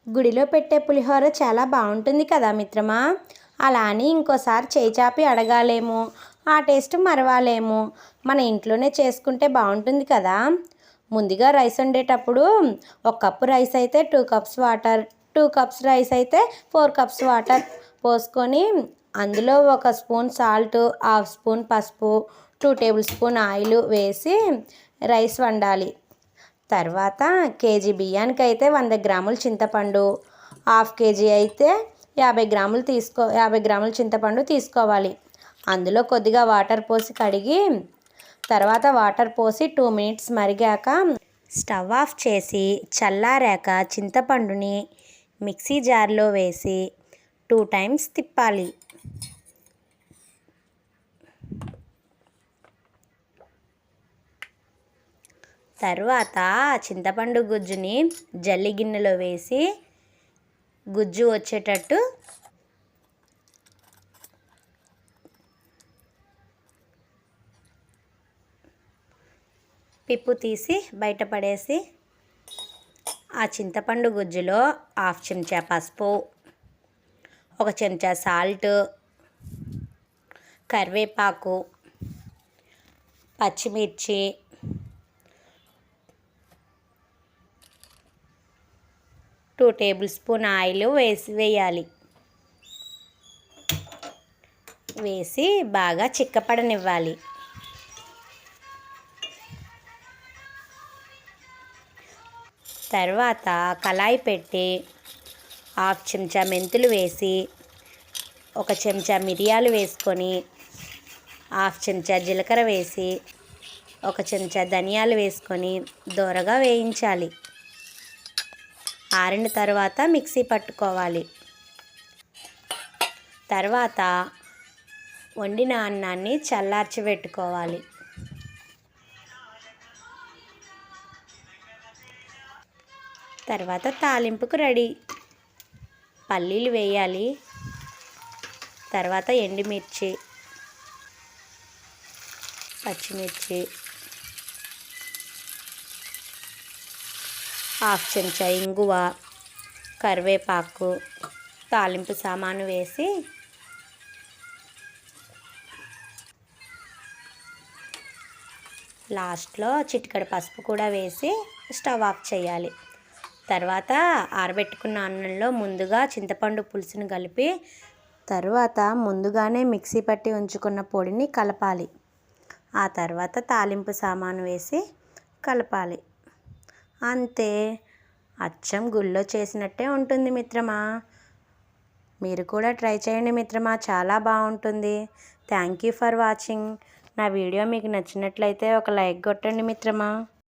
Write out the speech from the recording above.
గుడిలో పెట్టే పులిహోర చాలా బాగుంటుంది కదా మిత్రమా. అలా అని ఇంకోసారి చేయి చాపి అడగాలేమో, ఆ టేస్ట్ మరవాలేమో. మన ఇంట్లోనే చేసుకుంటే బాగుంటుంది కదా. ముందుగా రైస్ వండేటప్పుడు 1 కప్పు రైస్ అయితే 2 కప్స్ వాటర్, 2 కప్స్ రైస్ అయితే 4 కప్స్ వాటర్ పోసుకొని అందులో 1 స్పూన్ సాల్ట్, హాఫ్ స్పూన్ పసుపు, 2 టేబుల్ స్పూన్ ఆయిల్ వేసి రైస్ వండాలి. తర్వాత కేజీ బియ్యానికి అయితే 100 గ్రాముల చింతపండు, హాఫ్ కేజీ అయితే 50 గ్రాముల చింతపండు తీసుకోవాలి. అందులో కొద్దిగా వాటర్ పోసి కడిగి తర్వాత వాటర్ పోసి 2 మినిట్స్ మరిగాక స్టవ్ ఆఫ్ చేసి చల్లారాక చింతపండుని మిక్సీ జార్లో వేసి 2 టైమ్స్ తిప్పాలి. తర్వాత చింతపండు గుజ్జుని జల్లి గిన్నెలో వేసి గుజ్జు వచ్చేటట్టు పిప్పు తీసి బయటపడేసి ఆ చింతపండు గుజ్జులో 1/2 చెంచా పసుపు, 1 చెంచా సాల్ట్, కరివేపాకు, పచ్చిమిర్చి, 2 టేబుల్ స్పూన్ ఆయిల్ వేయాలి. వేసి బాగా చిక్కపడనివ్వాలి. తర్వాత కళాయి పెట్టి 1/2 చెంచా మెంతులు వేసి 1 చెంచా మిరియాలు వేసుకొని 1/2 చెంచా జీలకర్ర వేసి 1 చెంచా ధనియాలు వేసుకొని దోరగా వేయించాలి. ఆరిన తర్వాత మిక్సీ పట్టుకోవాలి. తర్వాత వండిన అన్నాన్ని చల్లార్చి పెట్టుకోవాలి. తర్వాత తాలింపుకు రెడీ. పల్లీలు వేయాలి. తర్వాత ఎండుమిర్చి, పచ్చిమిర్చి, 1/2 చెంచా ఇంగువ, కరివేపాకు, తాలింపు సామాను వేసి లాస్ట్లో చిటికెడు పసుపు కూడా వేసి స్టవ్ ఆఫ్ చేయాలి. తర్వాత ఆరబెట్టుకున్న అన్నంలో ముందుగా చింతపండు పులుసును కలిపి తర్వాత ముందుగానే మిక్సీ పట్టి ఉంచుకున్న పొడిని కలపాలి. ఆ తర్వాత తాలింపు సామాను వేసి కలపాలి. అంతే, అచ్చం గుళ్ళో చేసినట్టే ఉంటుంది మిత్రమా. మీరు కూడా ట్రై చేయండి మిత్రమా, చాలా బాగుంటుంది. Thank you for watching. నా వీడియో మీకు నచ్చినట్లయితే ఒక లైక్ కొట్టండి మిత్రమా.